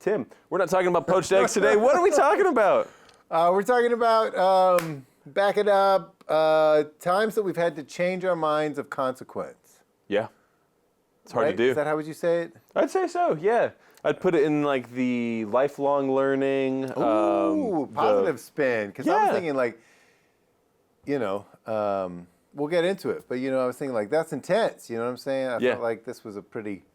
Tim, we're not talking about poached eggs today. What are we talking about? We're talking about, back it up, times that we've had to change our minds of consequence. Yeah. It's hard Right? to do. Is that how would you say it? I'd say so, yeah. I'd put it in like the lifelong learning. Ooh, positive spin. Because I was Yeah. thinking like, we'll get into it. But, I was thinking like, that's intense. You know what I'm saying? I Yeah. felt like this was a pretty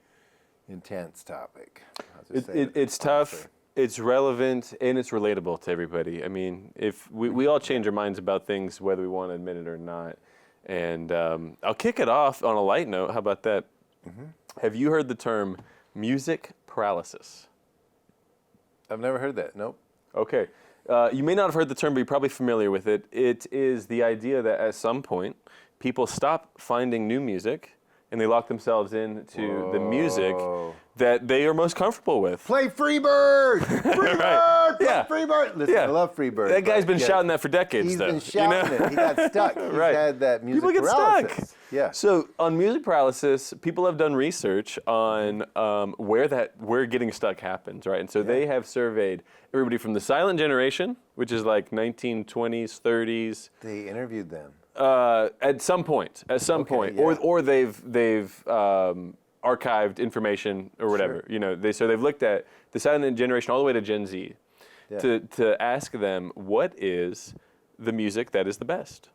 intense topic. I'll just say It's tough, honestly. it's relevant, and it's relatable to everybody. I mean, if we all change our minds about things, whether we want to admit it or not. And I'll kick it off on a light note. How about that? Mm-hmm. Have you heard the term music paralysis? I've never heard that. Nope. Okay. You may not have heard the term, but you're probably familiar with it. It is the idea that at some point, people stop finding new music and they lock themselves into the music Whoa. that they are most comfortable with. Play Freebird! Freebird! Right. Play Yeah. Freebird! Listen, Yeah. I love Freebird. That guy's but been shouting that for decades, He's though. been shouting it. He got stuck. He's Right. had that music People get paralysis. stuck. Yeah. So on music paralysis, people have done research on where getting stuck happens, right? And so they have surveyed everybody from the silent generation, which is like 1920s, 30s. They interviewed them. At some point, yeah. or they've archived information or whatever. Sure. So they've looked at the silent generation all the way to Gen Z to ask them what is the music that is the best.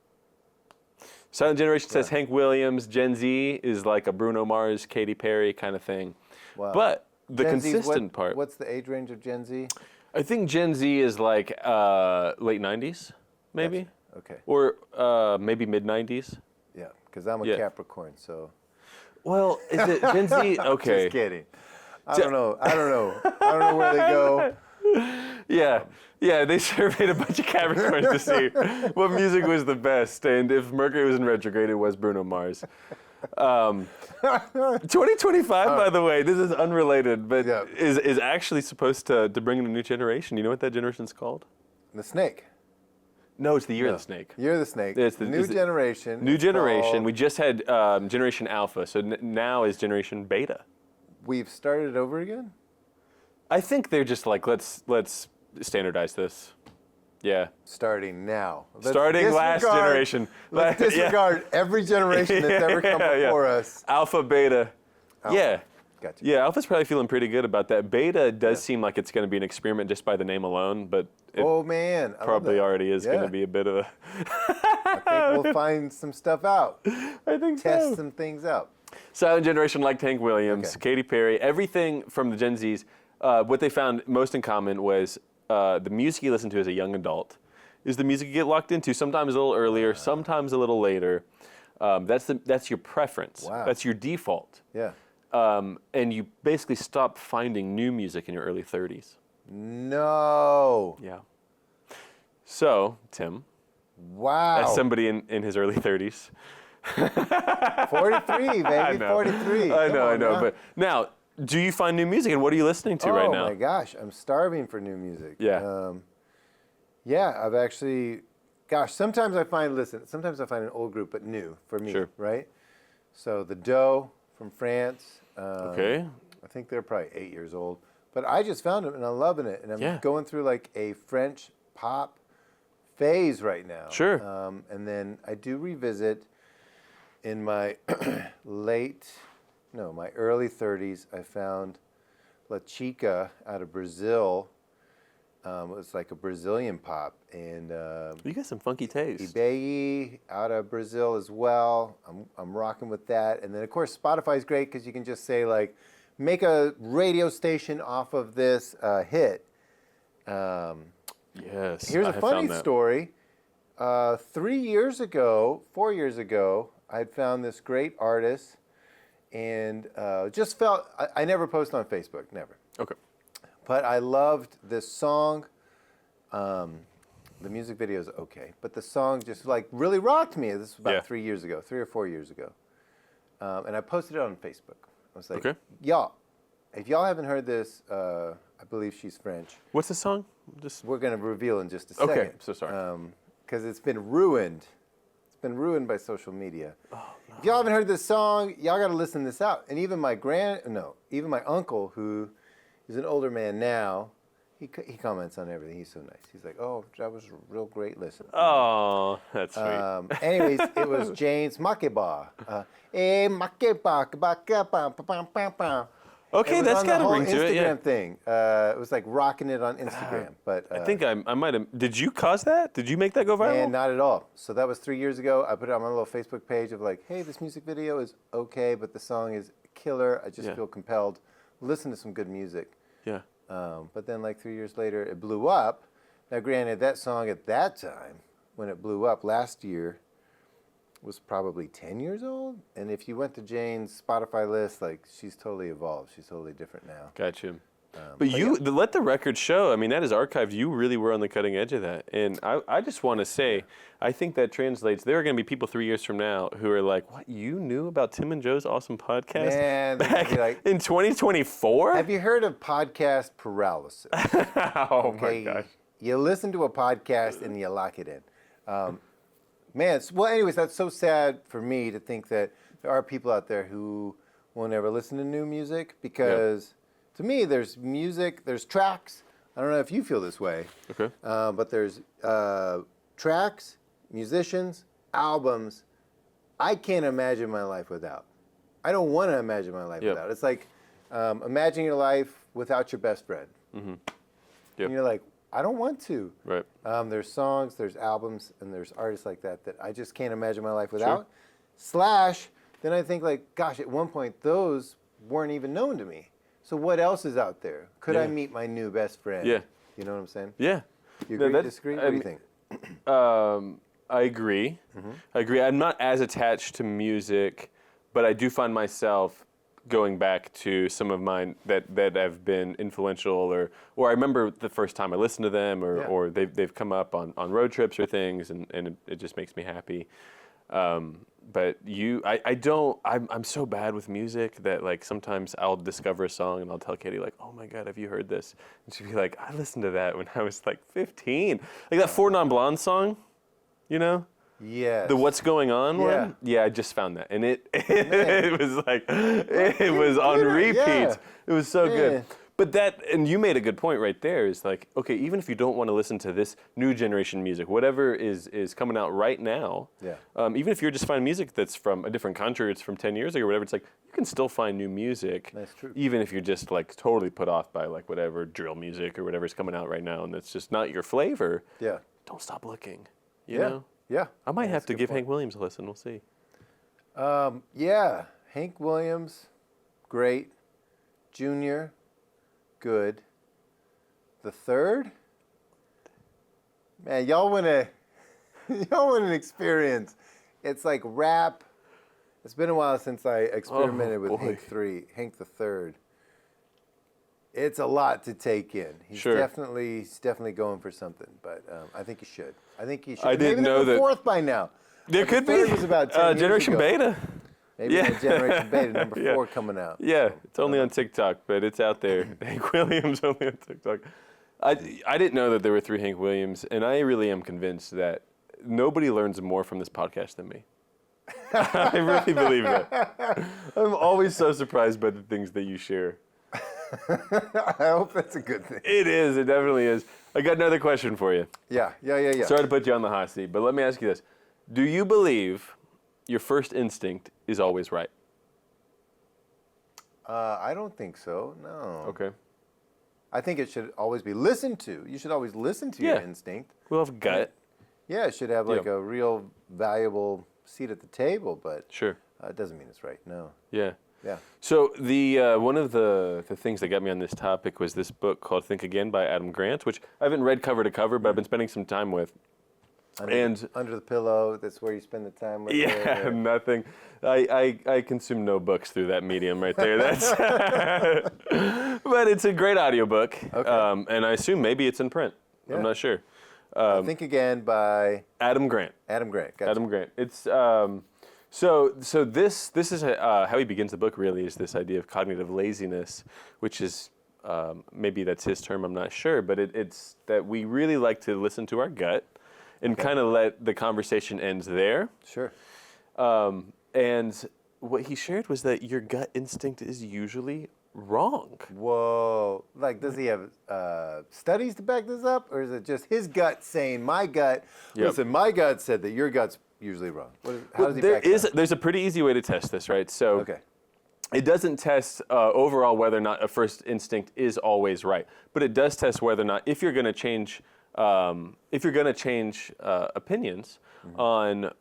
Silent generation says Hank Williams. Gen Z is like a Bruno Mars, Katy Perry kind of thing. Wow. But the Gen Z's consistent part, What's the age range of Gen Z? I think Gen Z is like late 90s, maybe. Gotcha. Okay. Or maybe mid 90s. Yeah, because I'm a Yeah. Capricorn, so. Well, is it Gen Z? Okay. Just kidding. I don't know. I don't know where they go. Yeah, they surveyed a bunch of Capricorns to see what music was the best, and if Mercury was in retrograde, it was Bruno Mars. 2025, by the way, this is unrelated, but Yeah. is actually supposed to bring in a new generation. You know what that generation's called? The snake. No, it's the Year of the Snake. You're the snake. It's the- new is it- generation. New It's generation. called- We just had Generation Alpha, so now is Generation Beta. We've started it over again? I think they're just like, let's standardize this. Yeah. Starting now. Let's Starting last disregard- generation. Let's Yeah. disregard every generation that's ever come before us. Alpha, Beta. Yeah. Gotcha. Yeah, Alpha's probably feeling pretty good about that. Beta does seem like it's going to be an experiment just by the name alone, but it Oh man, I love probably that. already is going Yeah. to be a bit of a... I think we'll find some stuff out. I think Test some things out. Silent generation like Hank Williams, Okay. Katy Perry, everything from the Gen Zs. What they found most in common was the music you listen to as a young adult is the music you get locked into, sometimes a little earlier, sometimes a little later. That's your preference. Wow. That's your default. Yeah. And you basically stop finding new music in your early 30s. No. Yeah. So, Tim, Wow. as somebody in his early 30s. 43, baby. I know. 43. I Come know. on now. But now, do you find new music, and what are you listening to right now? Oh my gosh, I'm starving for new music. Yeah. Yeah, I've actually, sometimes I find an old group, but new for me, Sure. right? So the Doe from France. Okay. I think they're probably 8 years old. But I just found them, and I'm loving it. And I'm Yeah. going through like a French pop phase right now. Sure. And then I do revisit in my my early 30s, I found La Chica out of Brazil. It was like a Brazilian pop. And You got some funky taste. Ibeyi out of Brazil as well. I'm rocking with that. And then, of course, Spotify's great because you can just say, like, make a radio station off of this hit. Yes. Here's I a have funny found that. story. 4 years ago, I'd found this great artist and just felt, I never post on Facebook, never. Okay. But I loved this song. The music video is okay, but the song just like really rocked me. This was about 3 years ago, 3 or 4 years ago. And I posted it on Facebook. I was like, Okay. y'all, if y'all haven't heard this, I believe she's French. What's the song? Just We're going to reveal in just a second. Okay, so sorry. Because it's been ruined. It's been ruined by social media. Oh, no. If y'all haven't heard this song, y'all got to listen this out. And even my uncle, who He's an older man now. He comments on everything. He's so nice. He's like, oh, that was a real great listen. Oh, that's sweet. Anyways, it was Jane's Makeba. Makeba. Okay, that's got to ring to it. Yeah. Instagram thing. It was like rocking it on Instagram. But I think I might have. Did you cause that? Did you make that go viral? And not at all. So that was 3 years ago. I put it on my little Facebook page of like, hey, this music video is okay, but the song is killer. I just feel compelled. Listen to some good music. Yeah. But then like 3 years later, it blew up. Now, granted, that song at that time, when it blew up last year, was probably 10 years old. And if you went to Jane's Spotify list, like, she's totally evolved. She's totally different now. Gotcha. But let the record show. I mean, that is archived. You really were on the cutting edge of that. And I just want to say, I think that translates. There are going to be people 3 years from now who are like, what, you knew about Tim and Joe's awesome podcast Man, back like, in 2024? Have you heard of podcast paralysis? Oh, my gosh. You listen to a podcast and you lock it in. Man, well, anyways, that's so sad for me to think that there are people out there who will never listen to new music because to me, there's music, there's tracks. I don't know if you feel this way. Okay. But there's tracks, musicians, albums. I can't imagine my life without. I don't want to imagine my life without. It's like imagine your life without your best friend. Mm-hmm. And you're like, I don't want to. Right. There's songs, there's albums, and there's artists like that I just can't imagine my life without. Slash, then I think like, gosh, at one point those weren't even known to me. So what else is out there? Could I meet my new best friend? Yeah. You know what I'm saying? Yeah. You agree, disagree? What do you think? I agree. Mm-hmm. I agree. I'm not as attached to music, but I do find myself going back to some of mine that have been influential, or I remember the first time I listened to them, or they've come up on road trips or things, and it just makes me happy. But I'm so bad with music that like sometimes I'll discover a song and I'll tell Katie like, oh my God, have you heard this? And she'd be like, I listened to that when I was like 15. Like that Four Non Blondes song, you know? Yes. The What's Going On one? Yeah, I just found that. And it was like, it was on repeat. Yeah. It was so good. But and you made a good point right there, is like, okay, even if you don't want to listen to this new generation music, whatever is coming out right now, even if you're just finding music that's from a different country, it's from 10 years ago or whatever, it's like, you can still find new music. That's true. Even if you're just like totally put off by like whatever drill music or whatever's coming out right now and it's just not your flavor. Yeah. Don't stop looking, you know? Yeah. I might have to give Hank Williams a listen. We'll see. Yeah. Hank Williams, great. Junior, good. The third, man, y'all want an experience. It's like rap. It's been a while since I experimented with Hank the Third. It's a lot to take in. He's definitely going for something, but I think he should. I didn't know that. Fourth by now. There But could the be. third was about 10 years Generation ago. Beta. Maybe Generation Beta number 4 coming out. Yeah, it's only on TikTok, but it's out there. Hank Williams only on TikTok. I didn't know that there were 3 Hank Williams, and I really am convinced that nobody learns more from this podcast than me. I really believe that. I'm always so surprised by the things that you share. I hope that's a good thing. It is. It definitely is. I got another question for you. Yeah. Sorry to put you on the hot seat, but let me ask you this. Do you believe your first instinct is always right? I don't think so, no. Okay. I think it should always be listened to. You should always listen to your instinct. We'll have gut. Yeah, it should have like a real valuable seat at the table, but Sure. It doesn't mean it's right, no. Yeah. Yeah. So the one of the things that got me on this topic was this book called Think Again by Adam Grant, which I haven't read cover to cover, but I've been spending some time with. Under the pillow, that's where you spend the time with Yeah, nothing. I consume no books through that medium right there. That's but it's a great audiobook. Okay. And I assume maybe it's in print. I'm not sure. Think Again by Adam Grant. Adam Grant. Gotcha. Adam Grant. It's so this is how he begins the book. Really, is this idea of cognitive laziness, which is maybe that's his term. I'm not sure, but it's that we really like to listen to our gut and kind of let the conversation end there. Sure. And what he shared was that your gut instinct is usually wrong. Whoa. Like, does he have studies to back this up? Or is it just his gut saying, my gut, listen, my gut said that your gut's usually wrong? How does he back it up? There's a pretty easy way to test this, right? So Okay. it doesn't test overall whether or not a first instinct is always right, but it does test whether or not if you're going to change opinions on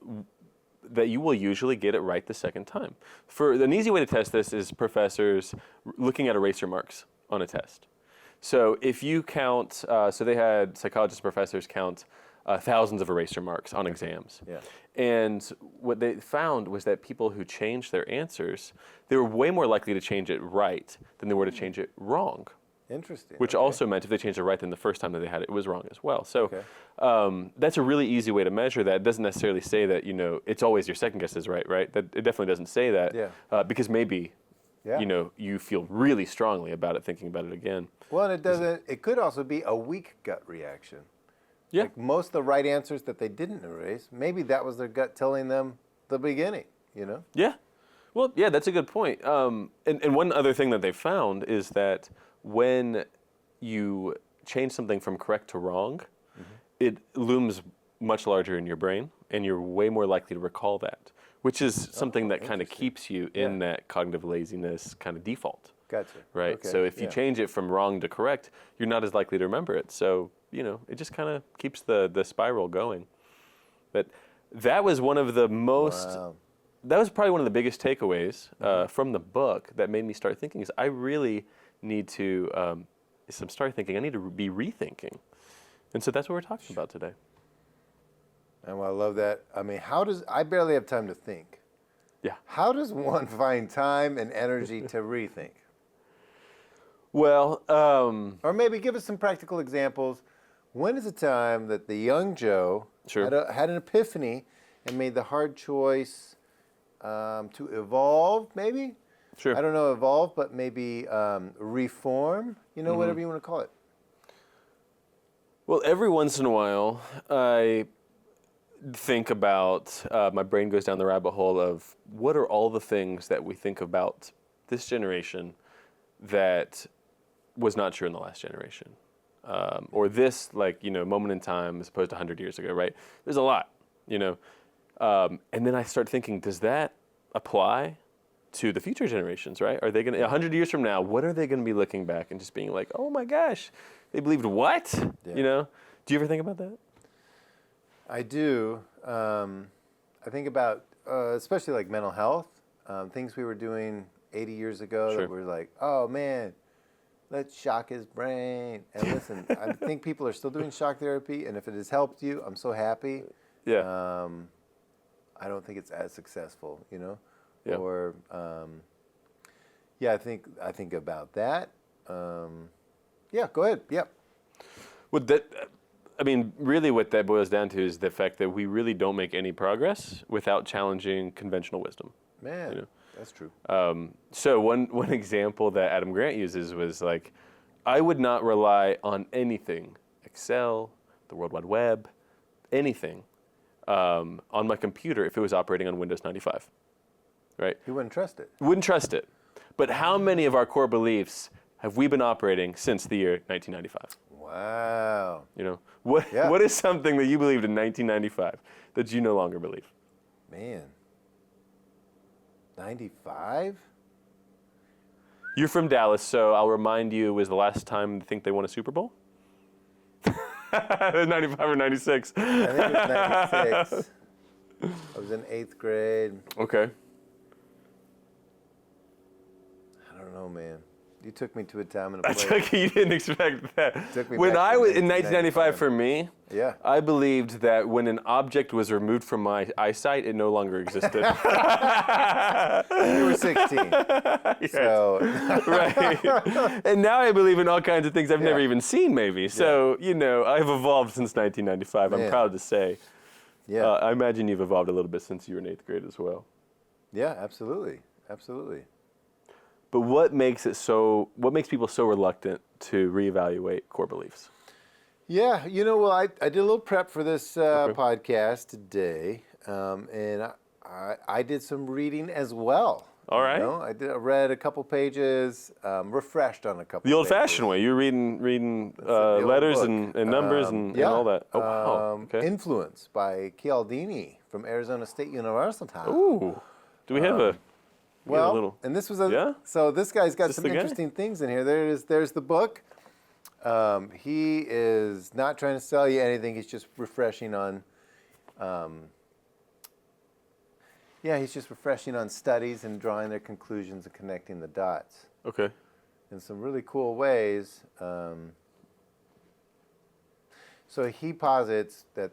that you will usually get it right the second time. For an easy way to test this is professors looking at eraser marks on a test. So if you count, so they had psychologist professors count thousands of eraser marks on exams. Yeah. And what they found was that people who changed their answers, they were way more likely to change it right than they were to change it wrong. Interesting. Which okay. also meant if they changed it right, then the first time that they had it, it was wrong as well. So Okay. that's a really easy way to measure that. It doesn't necessarily say that, it's always your second guess is right, right? That it definitely doesn't say that. Yeah. Because maybe, Yeah. you feel really strongly about it, thinking about it again. Well, and it could also be a weak gut reaction. Yeah. Like most of the right answers that they didn't erase, maybe that was their gut telling them the beginning, Yeah. Well, yeah, that's a good point. And one other thing that they found is that when you change something from correct to wrong, it looms much larger in your brain, and you're way more likely to recall that, which is something that kind of keeps you in that cognitive laziness kind of default. Gotcha. Right? Okay. So if you change it from wrong to correct, you're not as likely to remember it. So, it just kind of keeps the spiral going. But that was one of the most... Wow. That was probably one of the biggest takeaways from the book that made me start thinking is I really need to, as I'm starting thinking, I need to be rethinking. And so that's what we're talking about today. And I love that. I mean, I barely have time to think. Yeah. How does one find time and energy to rethink? Well, Or maybe give us some practical examples. When is a time that the young Joe Sure. had an epiphany and made the hard choice to evolve, maybe? Sure. I don't know, evolve, but maybe reform, whatever you want to call it. Well, every once in a while, I think about, my brain goes down the rabbit hole of what are all the things that we think about this generation that was not true in the last generation. Or this, moment in time as opposed to 100 years ago, right? There's a lot, And then I start thinking, does that apply to the future generations, right? Are they going to, 100 years from now, what are they going to be looking back and just being like, oh my gosh, they believed what? Yeah. Do you ever think about that? I do. I think about, especially like mental health, things we were doing 80 years ago Sure. that were like, oh man, let's shock his brain. And listen, I think people are still doing shock therapy, and if it has helped you, I'm so happy. Yeah. I don't think it's as successful, Yeah. Or, I think about that. Yeah, go ahead. Yep. Well, really what that boils down to is the fact that we really don't make any progress without challenging conventional wisdom. Man, that's true. So one example that Adam Grant uses was like, I would not rely on anything, Excel, the World Wide Web, anything, on my computer if it was operating on Windows 95, right? You wouldn't trust it. Wouldn't trust it. But how many of our core beliefs have we been operating since the year 1995? Wow. What is something that you believed in 1995 that you no longer believe? Man. 95? You're from Dallas, so I'll remind you, was the last time I think they won a Super Bowl? 95 or 96? I think it was 96. I was in 8th grade. Okay. I don't know, man. You took me to a time and a place. You didn't expect that. Took me When back I to was in 1995, for me, Yeah. I believed that when an object was removed from my eyesight, it no longer existed. You were 16. So, Right. And now I believe in all kinds of things I've never Yeah. even seen, maybe. So, I've evolved since 1995. I'm Man. proud to say. yeah. I imagine you've evolved a little bit since you were in 8th grade as well. Yeah, absolutely. Absolutely. But what makes people so reluctant to reevaluate core beliefs? Yeah, I did a little prep for this podcast today, and I did some reading as well. All right. I read a couple pages, refreshed on a couple. The old-fashioned way. You're reading the old letters book. and numbers and all that. Oh, wow. Okay. Influence by Cialdini from Arizona State University. Ooh. Do we have a little? And this was Yeah? So this guy's got this some the guy? interesting things in here. There's the book. He is not trying to sell you anything. He's just refreshing on. He's just refreshing on studies and drawing their conclusions and connecting the dots Okay. in some really cool ways. So he posits that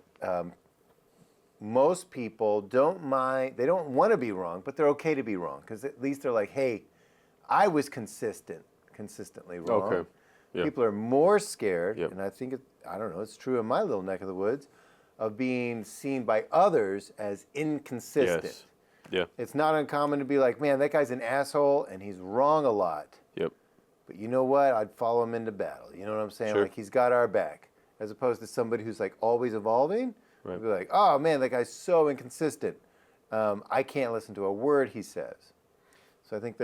most people don't mind, they don't want to be wrong, but they're okay to be wrong because at least they're like, hey, I was consistently wrong. Okay. Yeah. People are more scared, Yep. and I think I don't know, it's true in my little neck of the woods, of being seen by others as inconsistent. Yes. Yeah. It's not uncommon to be like, man, that guy's an asshole and he's wrong a lot. Yep. But you know what? I'd follow him into battle. You know what I'm saying? Sure. Like he's got our back. As opposed to somebody who's like always evolving. Right. I'd be like, oh man, that guy's so inconsistent. I can't listen to a word he says. So I think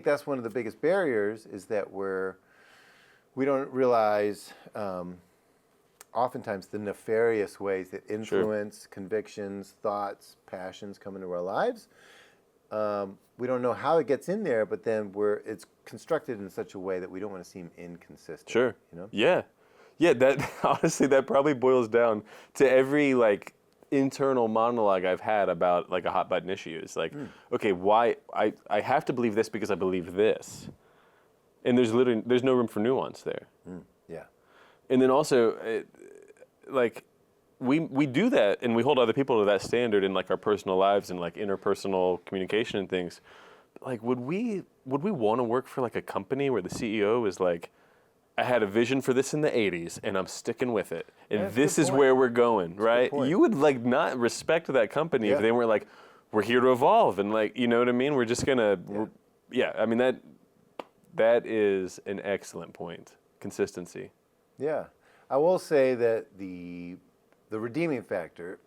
that's one of the biggest barriers is that we don't realize oftentimes the nefarious ways that influence, convictions, thoughts, passions come into our lives. We don't know how it gets in there, but then it's constructed in such a way that we don't want to seem inconsistent. Sure. You know? Yeah. Yeah, that honestly that probably boils down to every like internal monologue I've had about like a hot button issue. It's like, okay, why I have to believe this because I believe this. And there's no room for nuance there. Yeah. And then also like we do that and we hold other people to that standard in like our personal lives and like interpersonal communication and things. Like would we want to work for like a company where the CEO is like, I had a vision for this in the 80s and I'm sticking with it. And That's a this good is point. where we're going, right? point. You would like not respect that company if Yeah. they weren't like, we're here to evolve and like, you know what I mean? We're just gonna, I mean that is an excellent point. Consistency. Yeah. I will say that the redeeming factor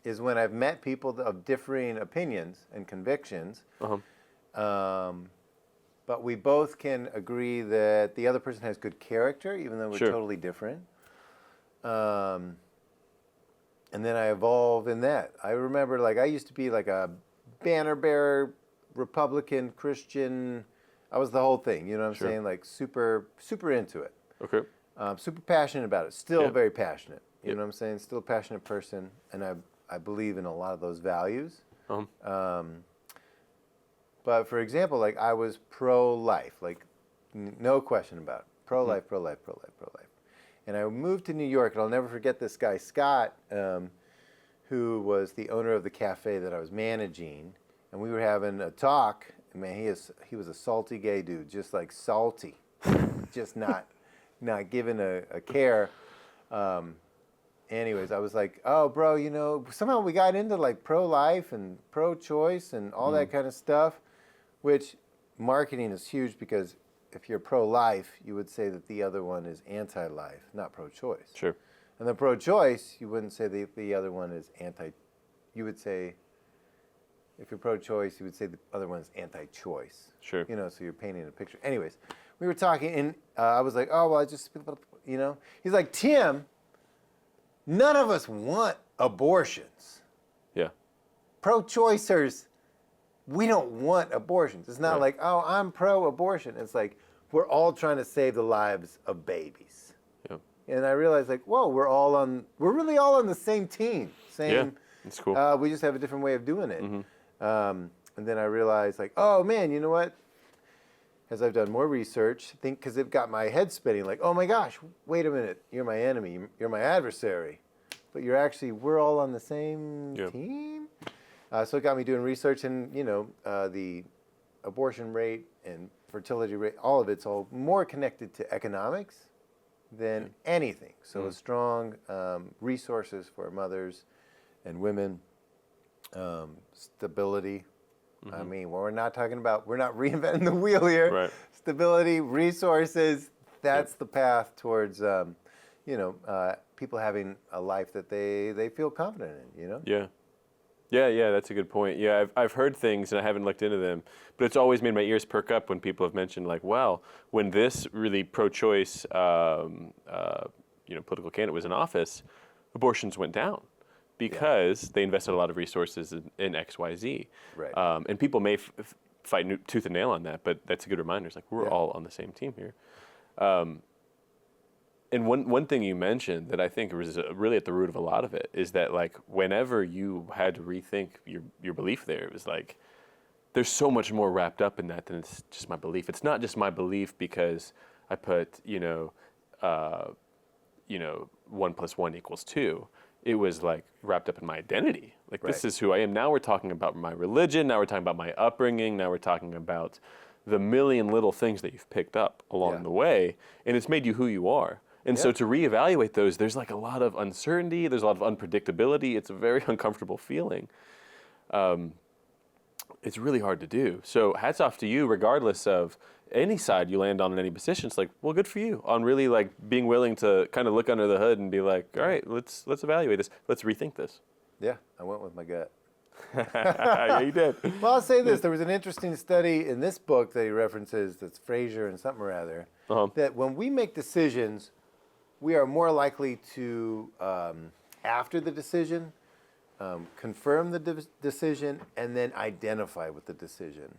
is when I've met people of differing opinions and convictions, but we both can agree that the other person has good character, even though we're Sure. totally different. And then I evolve in that. I remember, like, I used to be like a banner bearer, Republican, Christian. I was the whole thing, you know what I'm Sure. saying? Like, super, super into it. Okay. Super passionate about it. Still Yeah. very passionate. You Yeah. know what I'm saying? Still a passionate person, and I believe in a lot of those values. But for example, like I was pro-life, like no question about it. Pro-life, pro-life, pro-life, pro-life. And I moved to New York, and I'll never forget this guy, Scott, who was the owner of the cafe that I was managing. And we were having a talk. And man, he was a salty gay dude, just like salty, just not giving a care. Anyways, I was like, oh, bro, you know, somehow we got into like pro-life and pro-choice and all that kind of stuff, which marketing is huge because if you're pro-life, you would say that the other one is anti-life, not pro-choice. Sure. And the pro-choice, you wouldn't say the other one is you would say, if you're pro-choice, you would say the other one is anti-choice. Sure. You know, so you're painting a picture. Anyways, we were talking, and I was like, oh, well, you know. He's like, Tim, none of us want abortions. Yeah. Pro-choicers, we don't want abortions. It's not Right. like, oh, I'm pro-abortion. It's like, we're all trying to save the lives of babies. Yeah. And I realized, like, whoa, we're really all on the same team. Yeah. It's cool. We just have a different way of doing it. And then I realized, like, oh man, you know what? As I've done more research, because it got my head spinning, like, oh my gosh, wait a minute, you're my enemy, you're my adversary, but we're all on the same team. So it got me doing research, and you know, the abortion rate and fertility rate, all of it's all more connected to economics than anything. So strong resources for mothers and women, stability. I mean, we're not reinventing the wheel here. Right. Stability, resources, that's the path towards, people having a life that they feel confident in, you know? Yeah. Yeah, that's a good point. Yeah, I've heard things and I haven't looked into them, but it's always made my ears perk up when people have mentioned like, well, when this really pro-choice, political candidate was in office, abortions went down because they invested a lot of resources in X, Y, Z. Right. And people may fight tooth and nail on that, but that's a good reminder. It's like we're all on the same team here. And one thing you mentioned that I think was really at the root of a lot of it is that like whenever you had to rethink your belief there, it was like there's so much more wrapped up in that than it's just my belief. It's not just my belief because I put 1 + 1 = 2. It was like wrapped up in my identity. Like this is who I am. Now we're talking about my religion. Now we're talking about my upbringing. Now we're talking about the million little things that you've picked up along the way, and it's made you who you are. And so to reevaluate those, there's like a lot of uncertainty, there's a lot of unpredictability. It's a very uncomfortable feeling. It's really hard to do. So hats off to you, regardless of any side you land on in any position. It's like, well, good for you on really like being willing to kind of look under the hood and be like, all right, let's evaluate this. Let's rethink this. Yeah, I went with my gut. Yeah, you did. Well, I'll say this. There was an interesting study in this book that he references, that's Fraser and something or other, that when we make decisions, we are more likely to, after the decision, confirm the decision and then identify with the decision.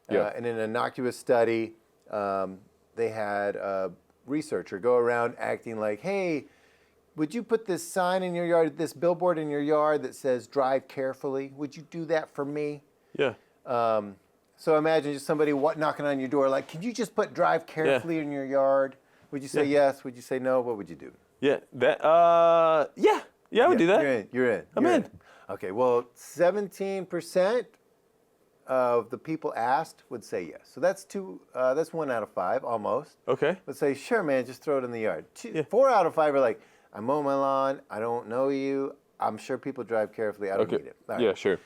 In an innocuous study, they had a researcher go around acting like, hey, would you put this sign in your yard, this billboard in your yard that says drive carefully? Would you do that for me? Yeah. So imagine just somebody knocking on your door like, can you just put drive carefully in your yard? Would you say yes? Would you say no? What would you do? Yeah. I would do that. You're in. I'm in. Okay, well, 17% of the people asked would say yes. So that's 1 out of 5, almost. Okay. Would say, sure, man, just throw it in the yard. 4 out of 5 are like, I mow my lawn, I don't know you, I'm sure people drive carefully, I don't need it. Right. Yeah, sure.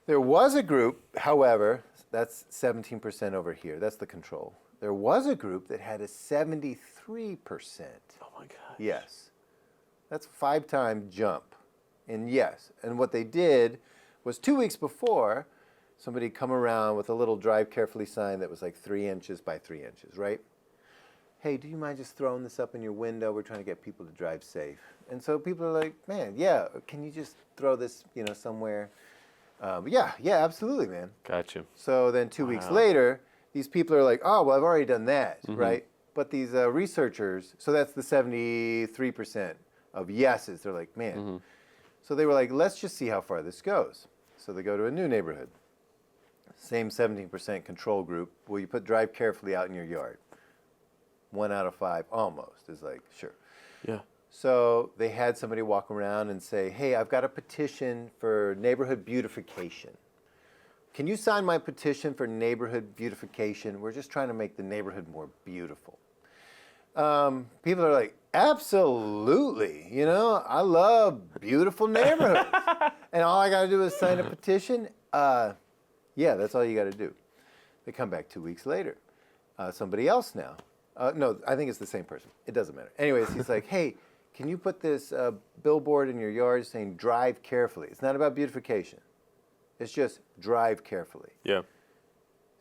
There was a group, however, that's 17% over here, that's the control. There was a group that had a 73%. Oh my God. Yes. That's a 5-time jump. And yes. And what they did was 2 weeks before, somebody come around with a little drive carefully sign that was like 3 inches by 3 inches, right? Hey, do you mind just throwing this up in your window? We're trying to get people to drive safe. And so people are like, man, yeah, can you just throw this, somewhere? Yeah, absolutely, man. Gotcha. So then 2 weeks later, these people are like, oh, well, I've already done that, right? But these researchers, so that's the 73% of yeses. They're like, man. So they were like, let's just see how far this goes. So they go to a new neighborhood. Same 17% control group. Will you put drive carefully out in your yard? 1 out of 5, almost, is like, sure. Yeah. So they had somebody walk around and say, hey, I've got a petition for neighborhood beautification. Can you sign my petition for neighborhood beautification? We're just trying to make the neighborhood more beautiful. People are like, absolutely. I love beautiful neighborhoods. And all I got to do is sign a petition? Yeah, that's all you got to do. They come back 2 weeks later. Somebody else now. No, I think it's the same person. It doesn't matter. Anyways, he's like, hey, can you put this billboard in your yard saying drive carefully? It's not about beautification. It's just drive carefully. Yeah.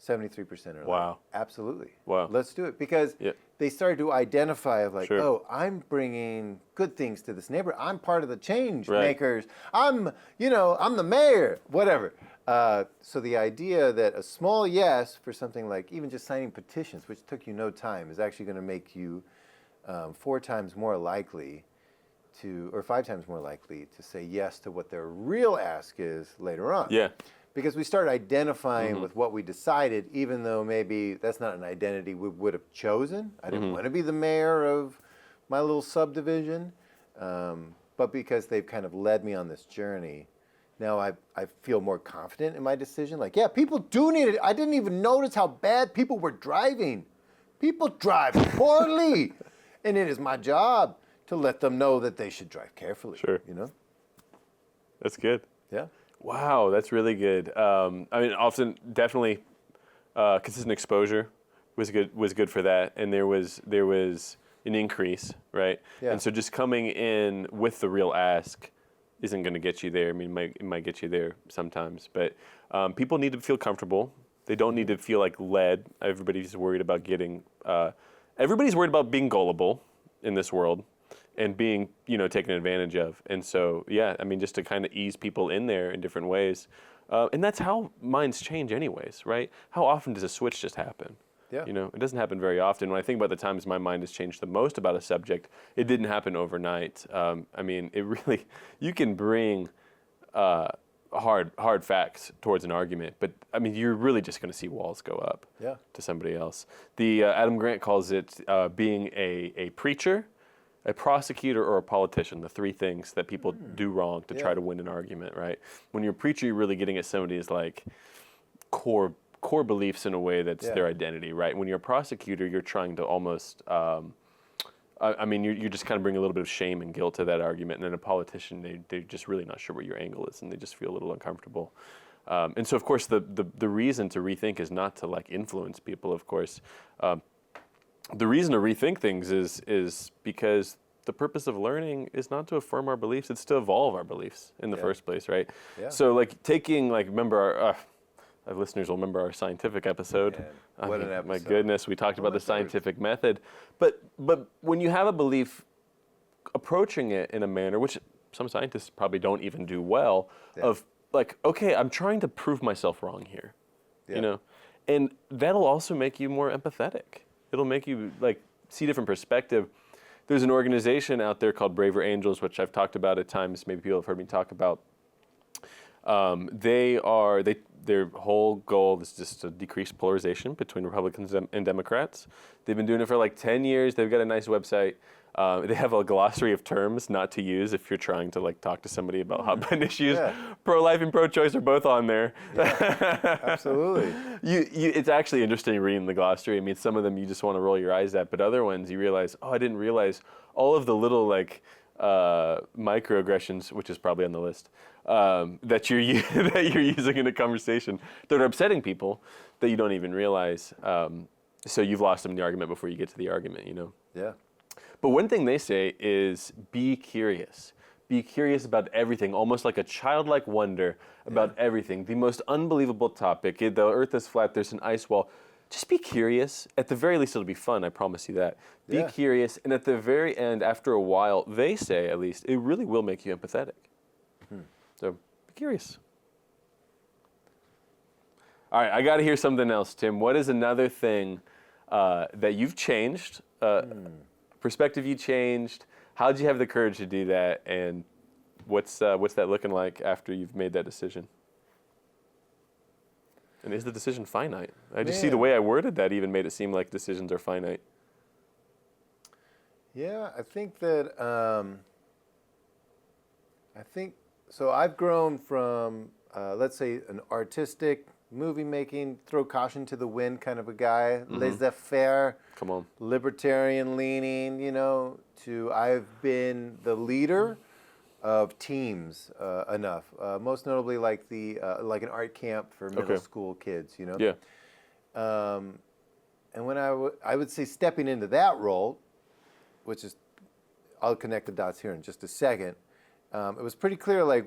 73% are wow. Like, absolutely. Wow. Let's do it. Because they started to identify of like, sure. oh, I'm bringing good things to this neighborhood. I'm part of the change makers. I'm the mayor, whatever. So the idea that a small yes for something like even just signing petitions, which took you no time, is actually going to make you 4 times more likely or 5 times more likely to say yes to what their real ask is later on. Yeah. Because we started identifying with what we decided, even though maybe that's not an identity we would have chosen. I didn't want to be the mayor of my little subdivision. But because they've kind of led me on this journey, now I feel more confident in my decision. Like, yeah, people do need it. I didn't even notice how bad people were driving. People drive poorly. And it is my job to let them know that they should drive carefully. Sure. That's good. Yeah. Wow, that's really good. Often, definitely, consistent exposure was good for that, and there was an increase, right? Yeah. And so just coming in with the real ask isn't going to get you there. I mean, it might get you there sometimes, but people need to feel comfortable. They don't need to feel like led. Everybody's worried about everybody's worried about being gullible in this world and being, taken advantage of. And so, yeah, I mean, just to kind of ease people in there in different ways. And that's how minds change anyways, right? How often does a switch just happen? Yeah. It doesn't happen very often. When I think about the times my mind has changed the most about a subject, it didn't happen overnight. I mean, you can bring hard facts towards an argument, but I mean, you're really just going to see walls go up to somebody else. The Adam Grant calls it being a preacher, a prosecutor, or a politician, the three things that people do wrong to try to win an argument, right? When you're a preacher, you're really getting at somebody's like core beliefs in a way that's their identity, right? When you're a prosecutor, you're trying to almost, you're just kind of bringing a little bit of shame and guilt to that argument. And then a politician, they're just really not sure what your angle is, and they just feel a little uncomfortable. And so, of course, the reason to rethink is not to like influence people, of course. The reason to rethink things is because the purpose of learning is not to affirm our beliefs, it's to evolve our beliefs in the first place, right? Yeah. So like remember our listeners will remember our scientific episode. Man, what an episode. My goodness, we talked about the scientific method. But when you have a belief, approaching it in a manner, which some scientists probably don't even do well, of like, okay, I'm trying to prove myself wrong here, and that'll also make you more empathetic. It'll make you like see different perspective. There's an organization out there called Braver Angels, which I've talked about at times. Maybe people have heard me talk about. Their whole goal is just to decrease polarization between Republicans and Democrats. They've been doing it for like 10 years. They've got a nice website. They have a glossary of terms not to use if you're trying to like talk to somebody about hot button issues. Yeah. Pro-life and pro-choice are both on there. Yeah, absolutely. It's actually interesting reading the glossary. I mean, some of them you just want to roll your eyes at, but other ones you realize, I didn't realize all of the little like microaggressions, which is probably on the list, that you're using in a conversation that are upsetting people that you don't even realize. So you've lost them in the argument before you get to the argument, Yeah. But one thing they say is be curious. Be curious about everything, almost like a childlike wonder about everything. The most unbelievable topic, the earth is flat, there's an ice wall. Just be curious. At the very least, it'll be fun, I promise you that. Be curious, and at the very end, after a while, they say, at least, it really will make you empathetic. So be curious. All right, I got to hear something else, Tim. What is another thing that you've changed, perspective you changed? How'd you have the courage to do that, and what's that looking like after you've made that decision? And is the decision finite? I just see the way I worded that even made it seem like decisions are finite. Yeah, I think that, so I've grown from, let's say, an artistic, movie-making, throw caution to the wind kind of a guy, laissez-faire, Come on, libertarian-leaning, to I've been the leader of teams enough, most notably like like an art camp for middle school kids, Yeah. And when I would say stepping into that role, which is, I'll connect the dots here in just a second. It was pretty clear, like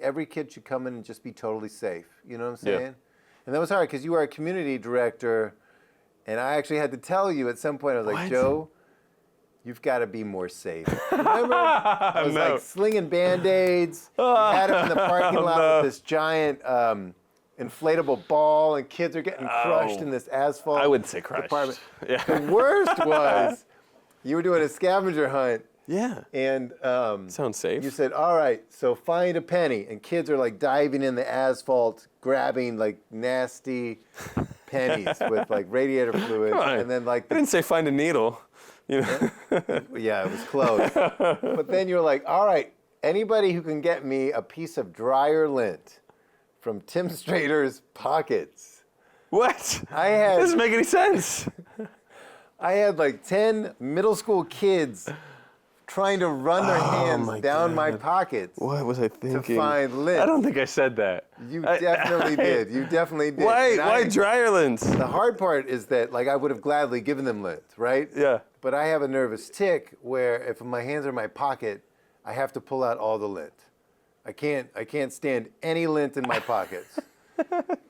every kid should come in and just be totally safe. You know what I'm saying? Yeah. And that was hard because you are a community director, and I actually had to tell you at some point, I was like, Joe, you've got to be more safe. Remember? I was like slinging Band-Aids. Had him in the parking lot with this giant inflatable ball, and kids are getting crushed in this asphalt. I wouldn't say crushed. Department. Yeah. The worst was you were doing a scavenger hunt. Yeah. And sounds safe. You said, all right, so find a penny. And kids are like diving in the asphalt, grabbing like nasty pennies with like radiator fluid. And then like I didn't say find a needle. Yeah, it was close. But then you're like, all right, anybody who can get me a piece of dryer lint from Tim Strader's pockets. What? That doesn't make any sense. I had like 10 middle school kids trying to run their hands down my pockets. What was I thinking? To find lint. I don't think I said that. You definitely did. You definitely did. Why dryer lint? The hard part is that like I would have gladly given them lint, right? Yeah. But I have a nervous tick where if my hands are in my pocket, I have to pull out all the lint. I can't stand any lint in my pockets.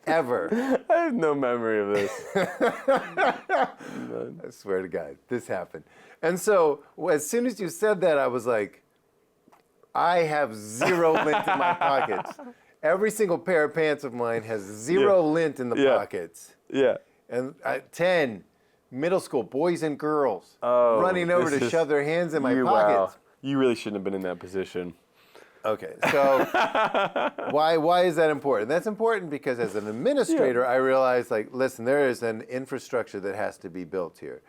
Ever. I have no memory of this. I swear to God, this happened. And so as soon as you said that, I was like, I have zero lint in my pockets. Every single pair of pants of mine has zero lint in the pockets. Yeah. And at 10, middle school, boys and girls, Oh, running over this to is- shove their hands in my Wow. pockets. You really shouldn't have been in that position. Okay, so why is that important? That's important because as an administrator, I realized, like, listen, there is an infrastructure that has to be built here.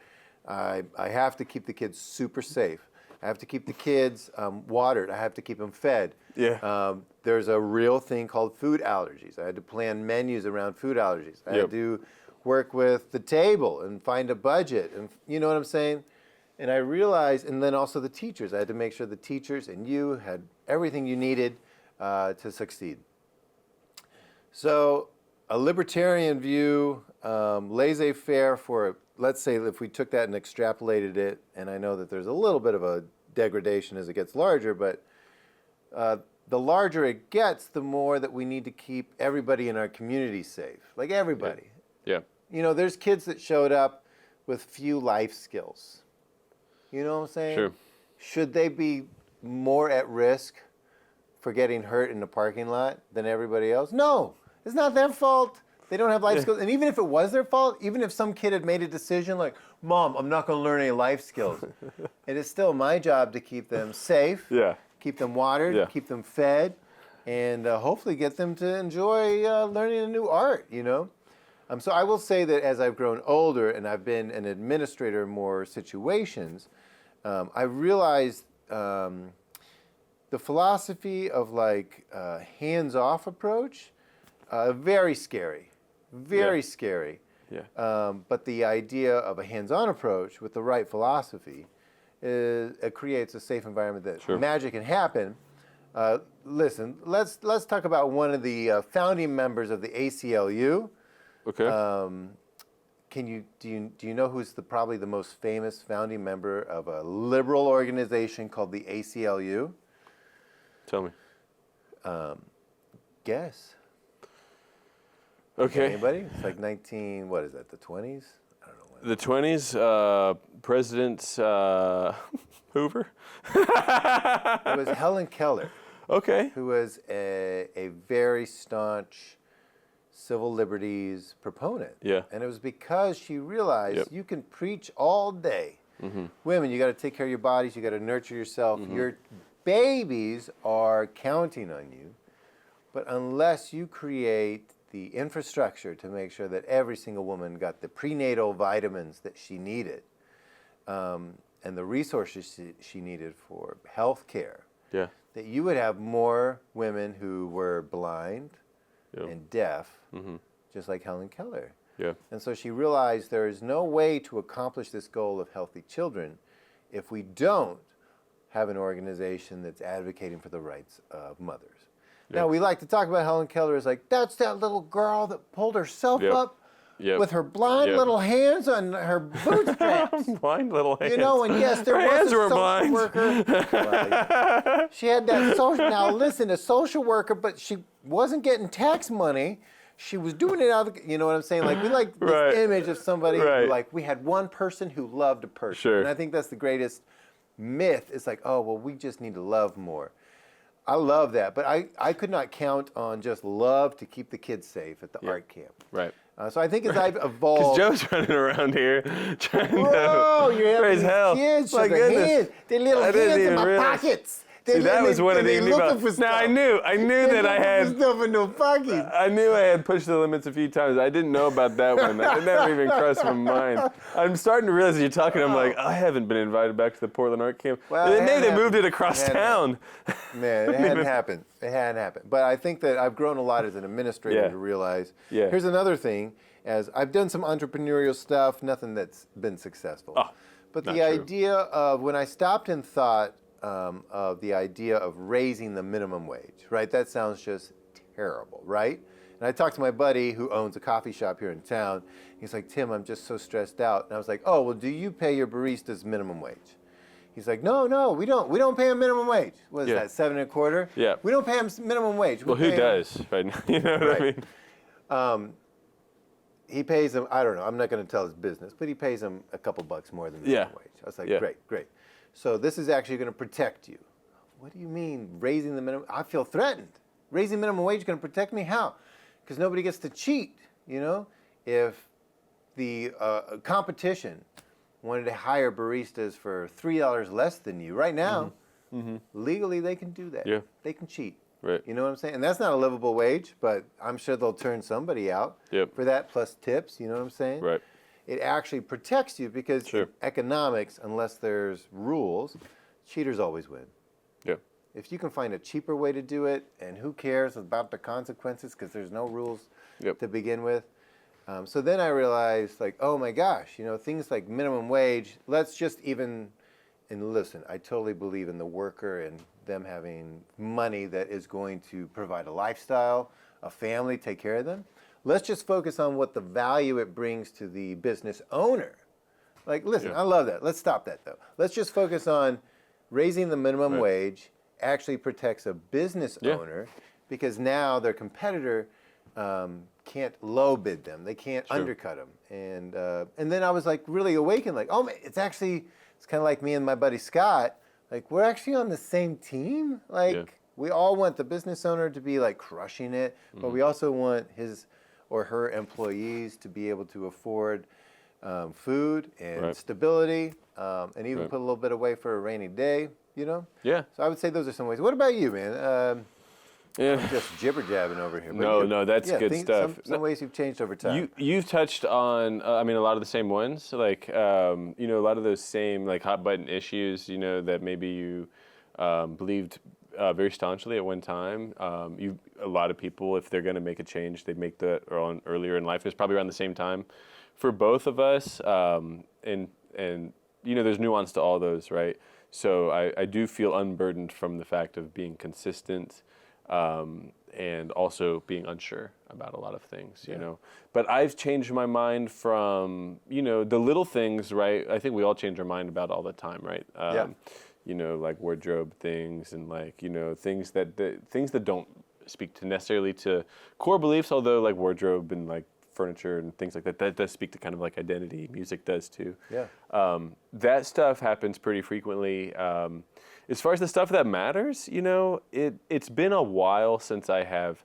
I have to keep the kids super safe. I have to keep the kids watered. I have to keep them fed. Yeah. There's a real thing called food allergies. I had to plan menus around food allergies. I had to work with the table and find a budget, and you know what I'm saying? And I realized, and then also the teachers. I had to make sure the teachers and you had everything you needed to succeed. So a libertarian view, laissez-faire for, let's say if we took that and extrapolated it, and I know that there's a little bit of a degradation as it gets larger, but the larger it gets, the more that we need to keep everybody in our community safe. Like everybody. Yeah. You know, there's kids that showed up with few life skills. You know what I'm saying? Sure. Should they be more at risk for getting hurt in the parking lot than everybody else? No, it's not their fault. They don't have life skills. And even if it was their fault, even if some kid had made a decision like, Mom, I'm not going to learn any life skills, it is still my job to keep them safe, keep them watered, keep them fed, and hopefully get them to enjoy learning a new art, you know? So I will say that as I've grown older and I've been an administrator in more situations, I realized the philosophy of like hands-off approach, very scary, very scary. Yeah. But the idea of a hands-on approach with the right philosophy it creates a safe environment that magic can happen. Listen, let's talk about one of the founding members of the ACLU. Okay. Do you know who's probably the most famous founding member of a liberal organization called the ACLU? Tell me. Guess. Okay. Anybody? It's like what is that, the 20s? I don't know. The 20s, President Hoover? It was Helen Keller, Okay. who was a very staunch civil liberties proponent. Yeah. And it was because she realized you can preach all day. Women, you got to take care of your bodies, you got to nurture yourself. Your babies are counting on you. But unless you create the infrastructure to make sure that every single woman got the prenatal vitamins that she needed and the resources she needed for health care, that you would have more women who were blind and deaf, just like Helen Keller. And so she realized there is no way to accomplish this goal of healthy children if we don't have an organization that's advocating for the rights of mothers. Now, we like to talk about Helen Keller as like, that's that little girl that pulled herself up with her blind little hands on her bootstraps. Blind little hands. You know, and yes, there Her was hands a were social blind. worker. Well, she had that social, now listen, a social worker, but she wasn't getting tax money. She was doing it out of, you know what I'm saying? Like, we like this image of somebody who, like, we had one person who loved a person. And I think that's the greatest myth. It's like, oh, well, we just need to love more. I love that, but I could not count on just love to keep the kids safe at the art camp. So I think as I've evolved, Because Joe's running around here trying whoa, to you're having raise these hell. kids My with their goodness. hands, their little I didn't hands in even my realize. pockets. See, that was one of the looking for Now stuff. I knew that I had. stuff in the pockets. I knew I had pushed the limits a few times. I didn't know about that one. That never even crossed my mind. I'm starting to realize you're talking. I'm like, I haven't been invited back to the Portland Art Camp. Well, And it then maybe they hadn't moved it happened. across It hadn't town. Man, it hadn't happened. It hadn't happened. But I think that I've grown a lot as an administrator to realize. Here's another thing: as I've done some entrepreneurial stuff, nothing that's been successful. But the idea of when I stopped and thought of the idea of raising the minimum wage, right? That sounds just terrible, right? And I talked to my buddy who owns a coffee shop here in town. He's like, Tim, I'm just so stressed out. And I was like, oh, well, do you pay your baristas minimum wage? He's like, no, we don't pay him minimum wage. What is Yeah. that, 7.25? Yeah. We don't pay him minimum wage. Well, who does right now? You know what I mean? He pays him, I don't know, I'm not going to tell his business, but he pays him a couple bucks more than minimum wage. I was like, Yeah. great. So this is actually going to protect you. What do you mean raising the minimum? I feel threatened. Raising minimum wage is going to protect me? How? Because nobody gets to cheat, you know? If the competition wanted to hire baristas for $3 less than you, right now, legally they can do that. Yeah. They can cheat. Right. You know what I'm saying? And that's not a livable wage, but I'm sure they'll turn somebody out for that, plus tips, you know what I'm saying? Right. It actually protects you because Sure. in economics, unless there's rules, cheaters always win. Yeah. If you can find a cheaper way to do it, and who cares about the consequences because there's no rules to begin with. So then I realized, like, oh my gosh, you know, things like minimum wage, let's just even, and listen, I totally believe in the worker and them having money that is going to provide a lifestyle, a family, take care of them. Let's just focus on what the value it brings to the business owner. Like, listen, I love that. Let's stop that, though. Let's just focus on raising the minimum wage actually protects a business owner because now their competitor can't low bid them. They can't undercut them. And then I was like really awakened, like, oh, man, it's kind of like me and my buddy Scott. Like, we're actually on the same team. Like, we all want the business owner to be like crushing it, but we also want his or her employees to be able to afford food and stability, and even put a little bit away for a rainy day, you know? Yeah. So I would say those are some ways. What about you, man? I'm just jibber jabbing over here. But No, that's good stuff. Some ways you've changed over time. You've touched on, I mean, a lot of the same ones, like, you know, a lot of those same, like, hot button issues, you know, that maybe you believed very staunchly at one time. A lot of people, if they're going to make a change, they make that earlier in life. It's probably around the same time for both of us. And you know, there's nuance to all those, right? So I do feel unburdened from the fact of being consistent, and also being unsure about a lot of things, you know. But I've changed my mind from, you know, the little things, right? I think we all change our mind about all the time, right? You know, like wardrobe things and like, you know, things that don't speak to necessarily to core beliefs, although like wardrobe and like furniture and things like that, that does speak to kind of like identity. Music does too. Yeah. That stuff happens pretty frequently. As far as the stuff that matters, you know, it's been a while since I have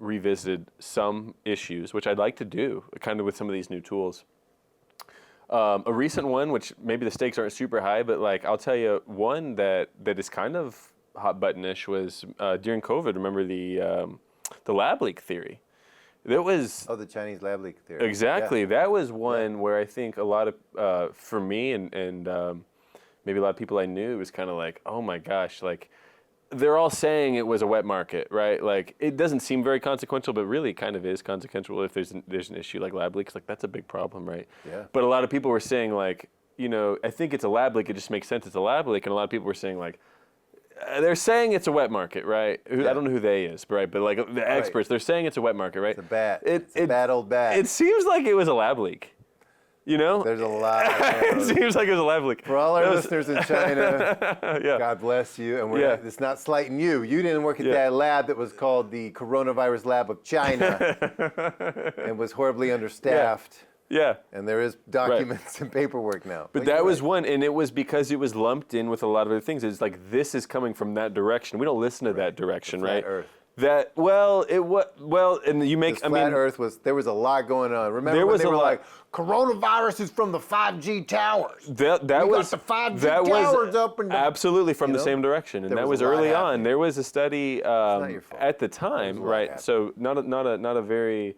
revisited some issues, which I'd like to do, kind of with some of these new tools. A recent one, which maybe the stakes aren't super high, but like I'll tell you one that is kind of hot buttonish was during COVID. Remember the lab leak theory? That was the Chinese lab leak theory. Exactly. Yeah. That was one where I think a lot of for me and maybe a lot of people I knew, it was kind of like, oh my gosh, like they're all saying it was a wet market, right? Like it doesn't seem very consequential, but really it kind of is consequential if there's an issue like lab leaks. Like that's a big problem, right? Yeah. But a lot of people were saying like, you know, I think it's a lab leak. It just makes sense it's a lab leak, and a lot of people were saying like, they're saying it's a wet market, right? I don't know who they is, right? But like the experts, they're saying it's a wet market, right? It's a bat. It's a bad old bat. It seems like it was a lab leak. You know? There's a lot of it seems like it was a lab leak. For all our listeners in China, yeah. God bless you. And it's not slighting you. You didn't work at that lab that was called the Coronavirus Lab of China and was horribly understaffed. Yeah. And there is documents and paperwork now. But that was one, and it was because it was lumped in with a lot of other things. It's like, this is coming from that direction. We don't listen to that direction, the flat right? Earth. That, and you make, flat Earth there was a lot going on. Remember when they were like, coronavirus is from the 5G towers. That was the 5G towers up and down. Absolutely from the same direction, and that was early on. There was a study at the time, right? So not a very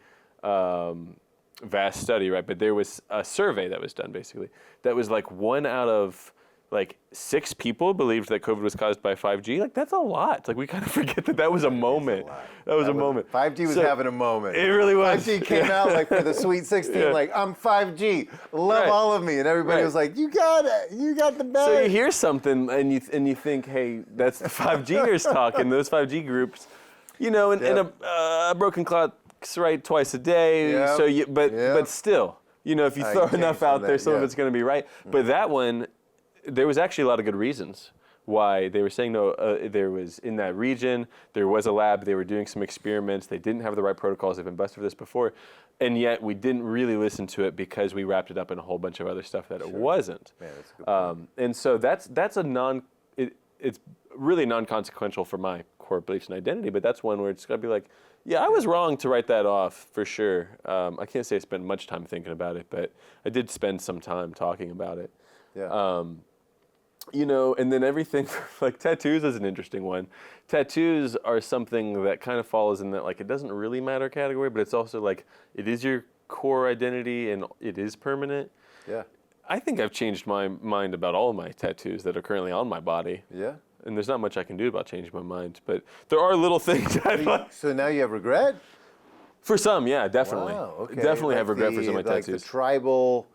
vast study, right? But there was a survey that was done basically that was like 1 out of like 6 people believed that COVID was caused by 5G. Like that's a lot. Like we kind of forget that was a moment. That was a moment. 5G was having a moment. It really was. 5G came out like for the Sweet 16, like I'm 5G, love all of me, and everybody was like, you got it, you got the best. So you hear something and you think, hey, that's the 5Gers talking. Those 5G groups, you know, and a broken clock's right twice a day. Yep. So but still, you know, if you throw enough out there, some of it's going to be right. But that one. there was actually a lot of good reasons why they were saying no. There was in that region, there was a lab. They were doing some experiments. They didn't have the right protocols. They've been busted for this before, and yet we didn't really listen to it because we wrapped it up in a whole bunch of other stuff that it wasn't. Man, that's a good point. And so that's a it's really non-consequential for my core beliefs and identity, but that's one where it's got to be like, yeah, I was wrong to write that off for sure. I can't say I spent much time thinking about it, but I did spend some time talking about it. Yeah. You know, and then everything like tattoos is an interesting one. Tattoos are something that kind of falls in that like it doesn't really matter category, but it's also like it is your core identity and it is permanent. Yeah. I think I've changed my mind about all of my tattoos that are currently on my body. Yeah. And there's not much I can do about changing my mind, but there are little things I'd like. So now you have regret? For some, yeah, definitely. Wow, okay. Definitely Like have regret for some of my like tattoos. the tribal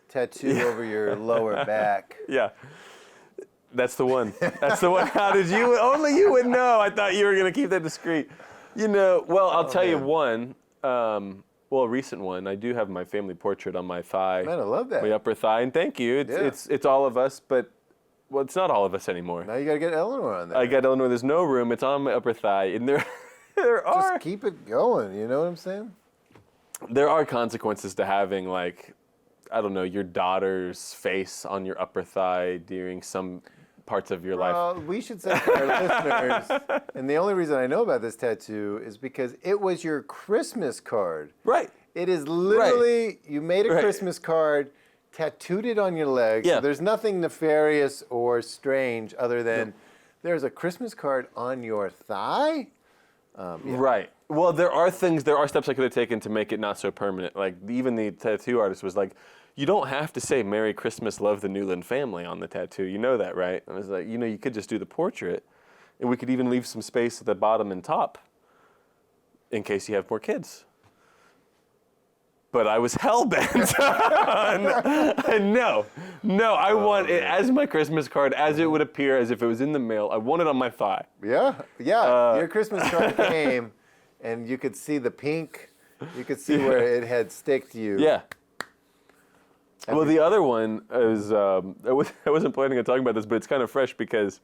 tattoo over your lower back. Yeah. That's the one. That's the one. How did you? Only you would know. I thought you were going to keep that discreet. You know, well, I'll tell you one. Well, a recent one. I do have my family portrait on my thigh. Man, I love that. My upper thigh, and thank you. It's all of us, but well, it's not all of us anymore. Now you got to get Eleanor on that. I got Eleanor. There's no room. It's on my upper thigh, and there are Just keep it going. You know what I'm saying? there are consequences to having like, I don't know, your daughter's face on your upper thigh during some parts of your life. We should say to our listeners, and the only reason I know about this tattoo is because it was your Christmas card. Right. It is literally, you made a Christmas card, tattooed it on your leg. Yeah. So there's nothing nefarious or strange other than there's a Christmas card on your thigh. Right. Well, there are steps I could have taken to make it not so permanent. Like even the tattoo artist was like, you don't have to say Merry Christmas, love the Newland family on the tattoo. You know that, right? I was like, you know, you could just do the portrait, and we could even leave some space at the bottom and top in case you have more kids. But I was hell-bent. No, I want it as my Christmas card, as it would appear, as if it was in the mail. I want it on my thigh. Yeah. Your Christmas card came, and you could see the pink. You could see where it had sticked you. Yeah. Well, the other one is I wasn't planning on talking about this, but it's kind of fresh because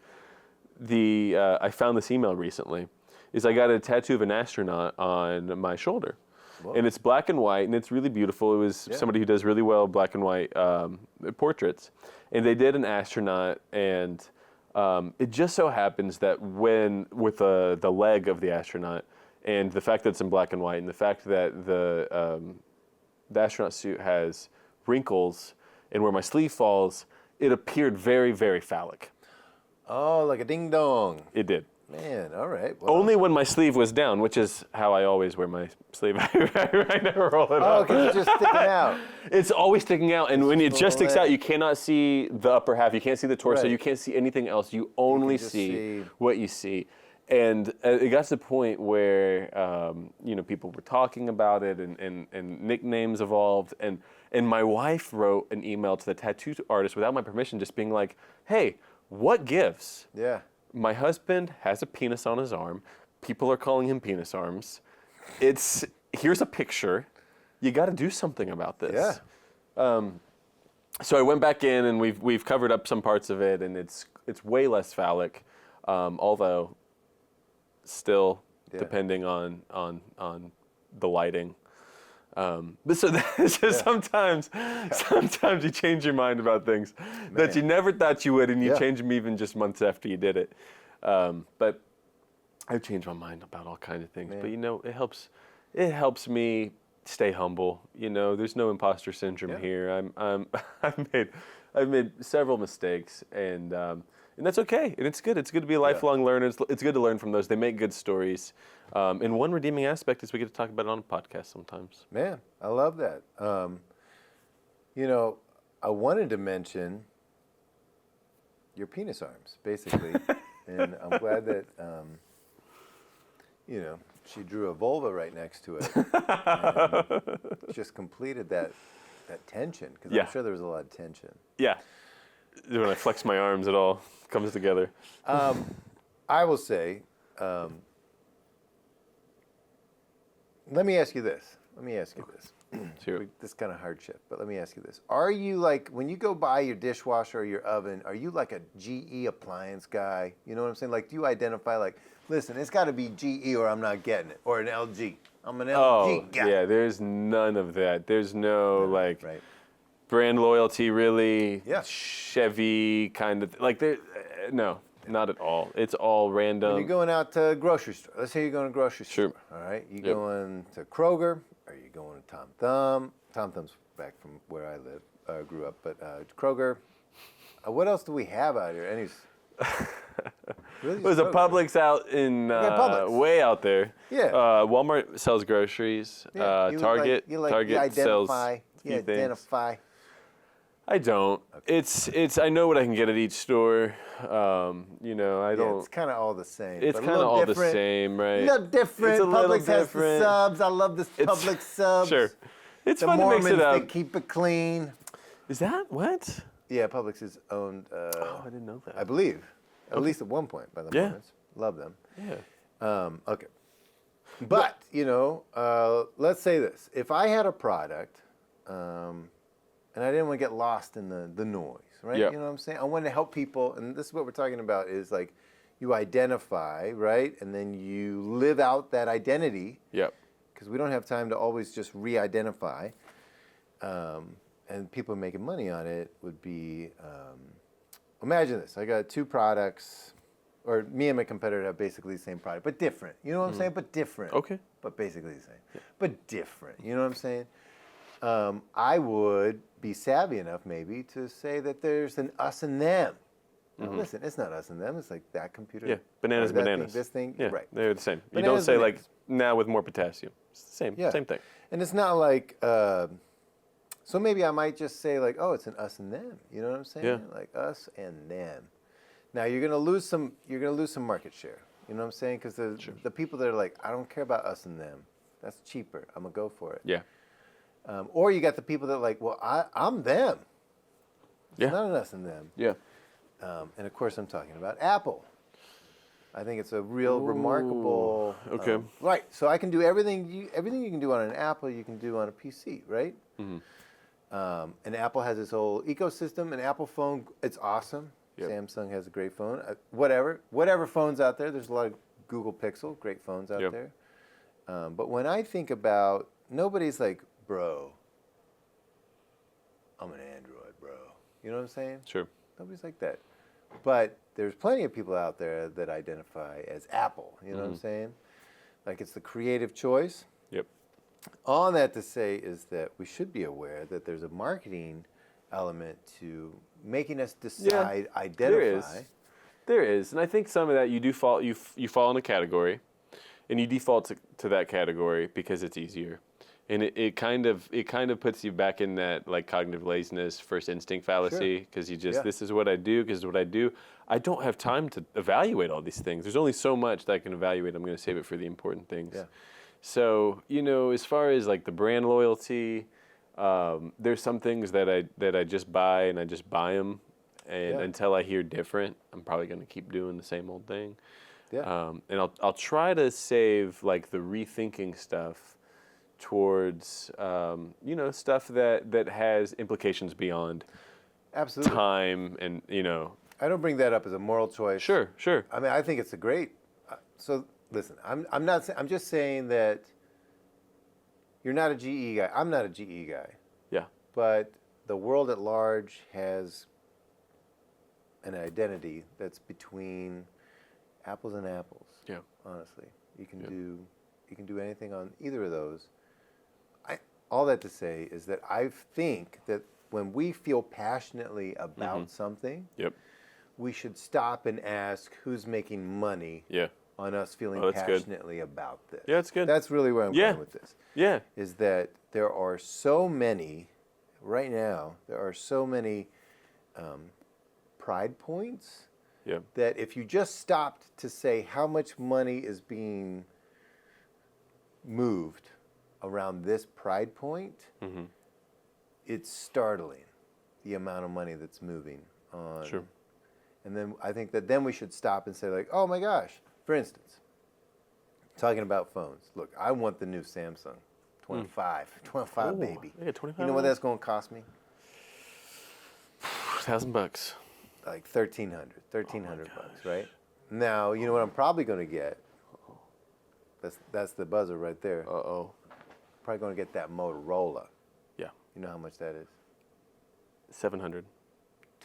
I found this email recently. Is I got a tattoo of an astronaut on my shoulder. Whoa. And it's black and white, and it's really beautiful. It was somebody who does really well black and white portraits. And they did an astronaut, and it just so happens that with the leg of the astronaut, and the fact that it's in black and white, and the fact that the astronaut suit has wrinkles, and where my sleeve falls, it appeared very, very phallic. Oh, like a ding dong. It did. Man, all right. Well, only when my sleeve was down, which is how I always wear my sleeve. I never roll it up. Oh, because it's just sticking out. It's always sticking out, and when it just sticks out, you cannot see the upper half. You can't see the torso. Right. You can't see anything else. You only see what you see. And it got to the point where people were talking about it, and nicknames evolved, and my wife wrote an email to the tattoo artist without my permission, just being like, "Hey, what gives?" Yeah. My husband has a penis on his arm. People are calling him penis arms. Here's a picture. You got to do something about this. Yeah. So I went back in, and we've covered up some parts of it, and it's way less phallic, although still depending on the lighting. But sometimes you change your mind about things that you never thought you would, and you change them even just months after you did it. But I've changed my mind about all kinds of things. But it helps me stay humble. You know, there's no imposter syndrome here. I've made several mistakes, and that's okay. And it's good. It's good to be a lifelong learner. It's good to learn from those. They make good stories. And one redeeming aspect is we get to talk about it on a podcast sometimes. Man, I love that. I wanted to mention your penis arms, basically. And I'm glad that, she drew a vulva right next to it. And just completed that tension, because I'm sure there was a lot of tension. Yeah. When I flex my arms, it all comes together. I will say, let me ask you this. Sure. This kind of hardship, but let me ask you this. Are you like, when you go buy your dishwasher or your oven, are you like a GE appliance guy? You know what I'm saying? Like, do you identify like, listen, it's got to be GE or I'm not getting it, or an LG? I'm an LG guy. Yeah, there's none of that. There's no like Right. brand loyalty really. Yeah. Chevy kind of like there. No, not at all. It's all random. When you're going out to a grocery store, let's say you're going to a grocery Sure. store. All right. You Yep. going to Kroger, or you going to Tom Thumb? Tom Thumb's back from where I live, grew up, but Kroger. What else do we have out here? Really There's a Kroger. Publix out in Publix. way out there. Yeah. Walmart sells groceries. Yeah, you Target you sells identify. a few You things. identify. I don't. It's. I know what I can get at each store. You know, I Yeah, don't. it's kind of all the same. It's but a kind of little all the different. same, right? A little different. It's a little Publix has different. the subs. I love the Publix subs. Sure. It's The fun Mormons, to mix it they up. keep it clean. Is that what? Yeah, Publix is owned, Oh, I didn't know that. I believe, at least at one point by the Yeah. Mormons. Love them. Yeah. Okay. But, you know, let's say this. If I had a product and I didn't want to get lost in the noise, right? Yeah. You know what I'm saying? I wanted to help people, and this is what we're talking about is like you identify, right? And then you live out that identity Yep. because we don't have time to always just re-identify. And people making money on it would be, imagine this. I got two products, or me and my competitor have basically the same product, but different. You know what I'm saying? But different. Okay. But basically the same. But different. You know what I'm saying? I would be savvy enough maybe to say that there's an us and them. Now, listen, it's not us and them. It's like that computer. Yeah. Bananas, or that bananas. Thing, this thing. Yeah. Right. They're the same. You Bananas, don't say bananas. like now with more potassium. It's the same. Yeah. Same thing. And it's not like, so maybe I might just say like, oh, it's an us and them. You know what I'm saying? Yeah. Like us and them. Now you're gonna lose some market share. You know what I'm saying? Because the people that are like, I don't care about us and them. That's cheaper. I'm gonna go for it. Yeah. Or you got the people that are like, well, I'm them. It's Yeah. not an us and them. Yeah. And of course, I'm talking about Apple. I think it's a real remarkable. Okay. Right. So I can do everything you can do on an Apple, you can do on a PC, right? And Apple has this whole ecosystem. An Apple phone, it's awesome. Yep. Samsung has a great phone. Whatever phones out there. There's a lot of Google Pixel, great phones out Yep. there. But when I think about, nobody's like, bro, I'm an Android, bro. You know what I'm saying? Sure. Nobody's like that. But there's plenty of people out there that identify as Apple. You know what I'm saying? Like it's the creative choice. Yep. All that to say is that we should be aware that there's a marketing element to making us decide, identify. There is, and I think some of that you do fall you fall in a category, and you default to that category because it's easier, and it kind of puts you back in that like cognitive laziness, first instinct fallacy because you just this is what I do because it's what I do. I don't have time to evaluate all these things. There's only so much that I can evaluate. I'm going to save it for the important things. Yeah. So you know, as far as like the brand loyalty, there's some things that I just buy and I just buy them. And until I hear different, I'm probably going to keep doing the same old thing. Yeah. And I'll try to save like the rethinking stuff towards you know, stuff that has implications beyond Absolutely. time and you know. I don't bring that up as a moral choice. Sure. I mean, I think it's a great. So listen, I'm not. I'm just saying that you're not a GE guy. I'm not a GE guy. Yeah. But the world at large has an identity that's between apples and apples. Yeah. Honestly, you can do anything on either of those. All that to say is that I think that when we feel passionately about something, Yep. we should stop and ask who's making money Yeah. on us feeling Oh, that's good. passionately about this. Yeah, that's good. That's really where I'm Yeah. going with this. Yeah. Is that there are so many, right now, there are so many pride points Yeah. that if you just stopped to say how much money is being moved around this pride point, it's startling the amount of money that's moving on. Sure. And then I think that then we should stop and say like, oh my gosh, for instance, talking about phones. Look, I want the new Samsung 25. 25, Ooh, baby. yeah, 25 You know what that's going to cost me? $1,000. Like $1,300 bucks, right? Now, you know what I'm probably going to get? That's the buzzer right there. Uh-oh. Probably going to get that Motorola. Yeah. You know how much that is? $700.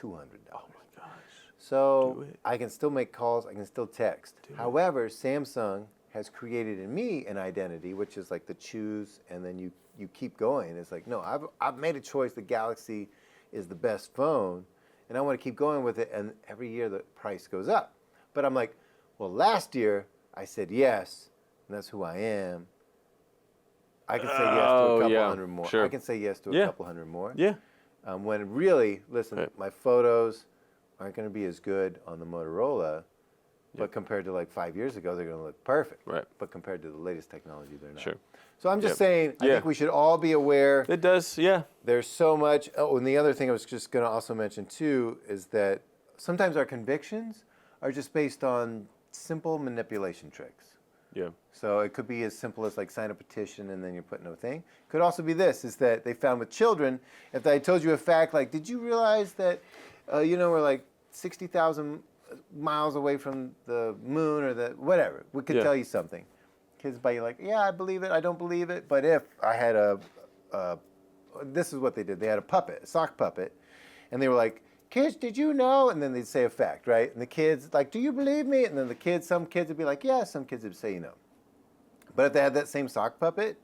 $200. Oh my gosh. So Do it. I can still make calls. I can still text. However, Samsung has created in me an identity, which is like the choose, and then you keep going. It's like, no, I've made a choice. The Galaxy is the best phone, and I want to keep going with it. And every year the price goes up. But I'm like, well, last year I said yes, and that's who I am. I can say yes to a couple hundred more. Sure. I can say yes to a couple hundred more. Yeah. When really, listen, Right. my photos aren't going to be as good on the Motorola, but compared to like 5 years ago, they're going to look perfect. Right. But compared to the latest technology, they're not. Sure. So I'm just Yep. saying, I Yeah. think we should all be aware. It does, yeah. There's so much. Oh, and the other thing I was just going to also mention too is that sometimes our convictions are just based on simple manipulation tricks. Yeah. So it could be as simple as like sign a petition and then you're putting a thing. Could also be this, is that they found with children, if I told you a fact like, did you realize that, we're like 60,000 miles away from the moon or the whatever, we could tell you something. Kids by you like, yeah, I believe it, I don't believe it. But if I had this is what they did. They had a puppet, a sock puppet, and they were like, kids, did you know? And then they'd say a fact, right? And the kids, like, do you believe me? And then the kids, some kids would be like, yeah, some kids would say no. But if they had that same sock puppet,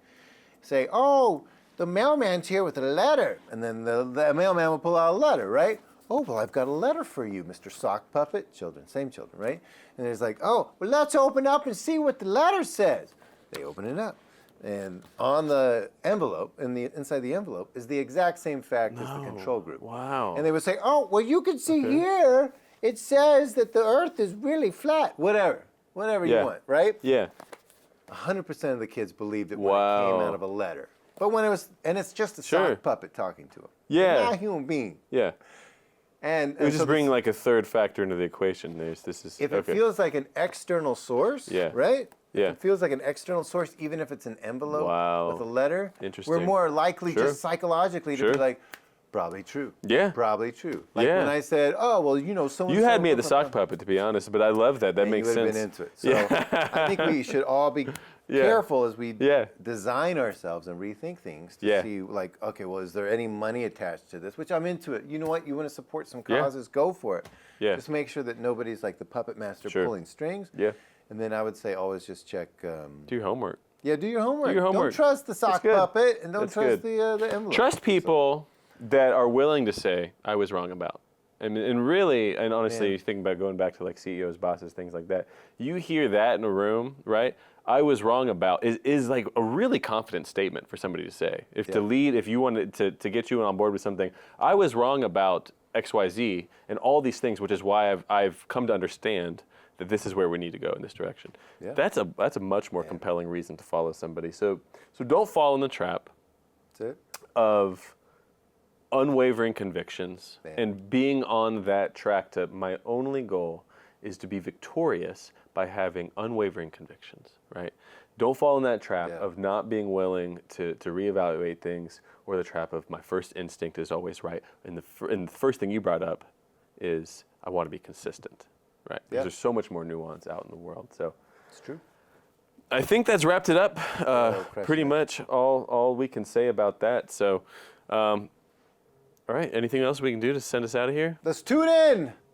say, oh, the mailman's here with a letter. And then the mailman will pull out a letter, right? Oh, well, I've got a letter for you, Mr. Sock Puppet. Children, same children, right? And it's like, oh, well, let's open up and see what the letter says. They open it up. And on the envelope, inside the envelope, is the exact same fact as the control group. Wow. And they would say, oh, well, you can see here, it says that the earth is really flat. Whatever you want, right? Yeah. 100% of the kids believed it when it Wow. came out of a letter. But when it was, and it's just a sock puppet talking to them. Yeah. Not a human being. Yeah. And It was so just bringing like a third factor into the equation. if it feels like an external source, right? Yeah. If it feels like an external source, even if it's an envelope Wow. with a letter, Interesting. we're more likely Sure. just psychologically to be like, probably true. Yeah. Probably true. Like Yeah. when I said, oh, well, so You had me at the sock puppet, to be honest, but I love that. That and makes you would sense. have been into it. So I think we should all be careful as we design ourselves and rethink things to see, like, okay, well, is there any money attached to this? Which I'm into it. You know what? You want to support some causes? Go for it. Yeah. Just make sure that nobody's like the puppet master pulling strings. Yeah. And then I would say always just check. Do your homework. Yeah, do your homework. Do your homework. Don't trust the sock good. puppet, and don't That's trust good. the envelope. Trust people that are willing to say, I was wrong about. And really, and honestly, you think about going back to like CEOs, bosses, things like that. You hear that in a room, right? I was wrong about is like a really confident statement for somebody to say. If to lead, if you wanted to get you on board with something, I was wrong about XYZ and all these things, which is why I've come to understand that this is where we need to go in this direction. Yeah. That's a much more compelling reason to follow somebody. So don't fall in the trap That's it. of unwavering convictions and being on that track to my only goal is to be victorious by having unwavering convictions, right? Don't fall in that trap of not being willing to reevaluate things, or the trap of my first instinct is always right. And the first thing you brought up is I want to be consistent, right? Because there's so much more nuance out in the world. So It's true. I think that's wrapped it up. Pretty much all we can say about that. So, all right, anything else we can do to send us out of here? Let's tune in.